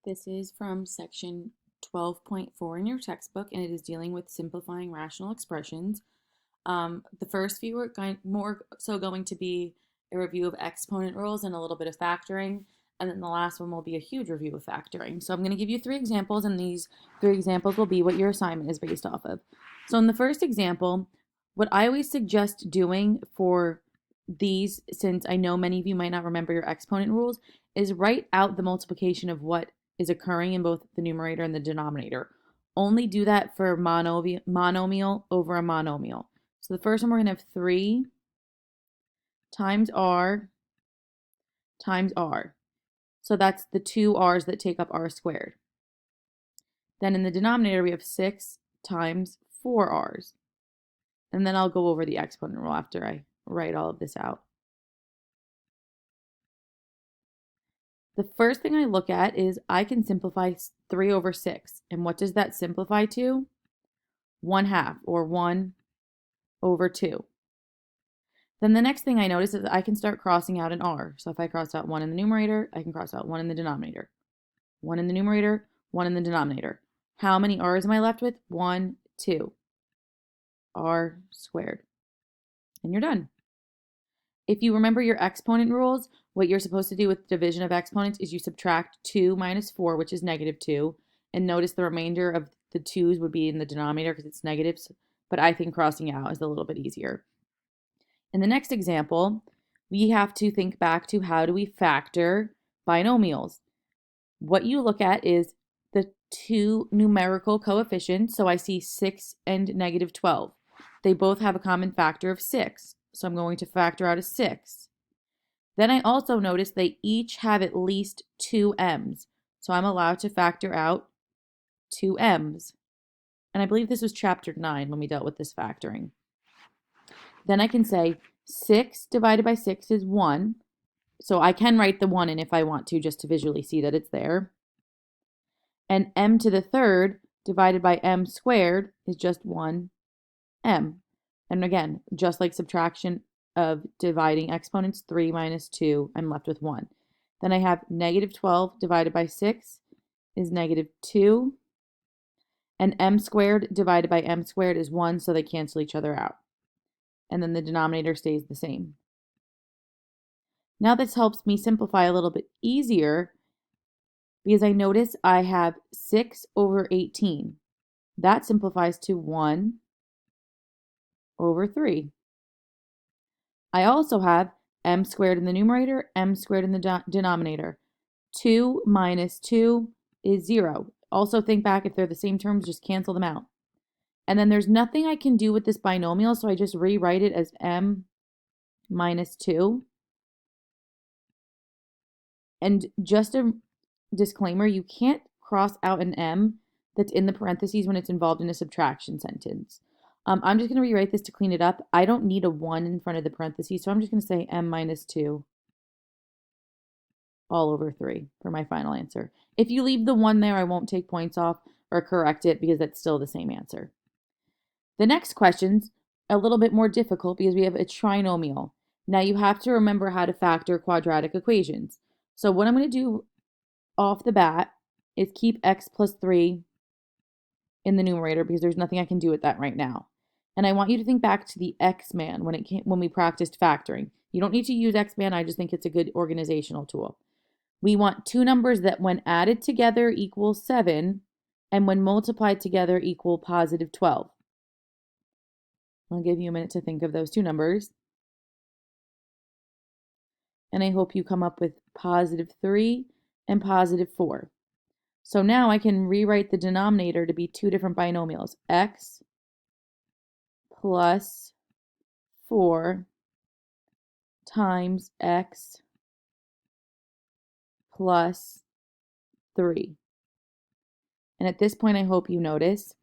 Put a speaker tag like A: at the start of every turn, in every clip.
A: This is from section 12.4 in your textbook, and it is dealing with simplifying rational expressions. The first few are more so going to be a review of exponent rules and a little bit of factoring, and then the last one will be a huge review of factoring. So I'm going to give you 3 examples, and these 3 examples will be what your assignment is based off of. So in the first example, what I always suggest doing for these, since I know many of you might not remember your exponent rules, is write out the multiplication of what is occurring in both the numerator and the denominator. Only do that for monomial over a monomial. So the first one, we're going to have 3 times r times r. So that's the 2 r's that take up r squared. Then in the denominator, we have 6 times 4 r's. And then I'll go over the exponent rule after I write all of this out. The first thing I look at is I can simplify 3 over 6. And what does that simplify to? 1/2, or 1 over 2. Then the next thing I notice is I can start crossing out an r. So if I cross out 1 in the numerator, I can cross out 1 in the denominator. 1 in the numerator, 1 in the denominator. How many r's am I left with? 1, 2. R squared. And you're done. If you remember your exponent rules, what you're supposed to do with division of exponents is you subtract 2 minus 4, which is -2, and notice the remainder of the 2's would be in the denominator because it's negatives, but I think crossing out is a little bit easier. In the next example, we have to think back to how do we factor binomials. What you look at is the 2 numerical coefficients, so I see 6 and -12. They both have a common factor of 6. So I'm going to factor out a 6. Then I also notice they each have at least 2 m's. So I'm allowed to factor out 2 m's. And I believe this was chapter 9 when we dealt with this factoring. Then I can say 6 divided by 6 is 1. So I can write the 1 in if I want to, just to visually see that it's there. And m to the third divided by m squared is just 1m. And again, just like subtraction of dividing exponents, 3 minus 2, I'm left with 1. Then I have -12 divided by 6 is -2. And m squared divided by m squared is 1, so they cancel each other out. And then the denominator stays the same. Now this helps me simplify a little bit easier because I notice I have 6 over 18. That simplifies to 1 over 3. I also have m squared in the numerator, m squared in the denominator. 2 minus 2 is 0. Also think back, if they're the same terms, just cancel them out. And then there's nothing I can do with this binomial, so I just rewrite it as m minus 2. And just a disclaimer, you can't cross out an m that's in the parentheses when it's involved in a subtraction sentence. I'm just going to rewrite this to clean it up. I don't need a 1 in front of the parentheses, so I'm just going to say m minus 2 all over 3 for my final answer. If you leave the 1 there, I won't take points off or correct it because that's still the same answer. The next question's a little bit more difficult because we have a trinomial. Now you have to remember how to factor quadratic equations. So what I'm going to do off the bat is keep x plus 3 in the numerator because there's nothing I can do with that right now. And I want you to think back to the X-man when we practiced factoring. You don't need to use X-man, I just think it's a good organizational tool. We want 2 numbers that when added together equal 7 and when multiplied together equal positive 12. I'll give you a minute to think of those 2 numbers. And I hope you come up with positive 3 and positive 4. So now I can rewrite the denominator to be 2 different binomials. X plus 4 times x plus 3. And at this point, I hope you notice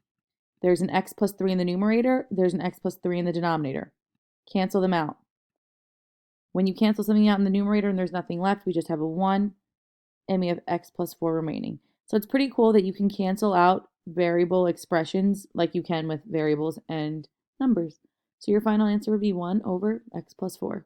A: there's an x plus 3 in the numerator, there's an x plus 3 in the denominator. Cancel them out. When you cancel something out in the numerator and there's nothing left, we just have a 1, and we have x plus 4 remaining. So it's pretty cool that you can cancel out variable expressions like you can with variables and numbers. So your final answer would be 1 over x plus 4.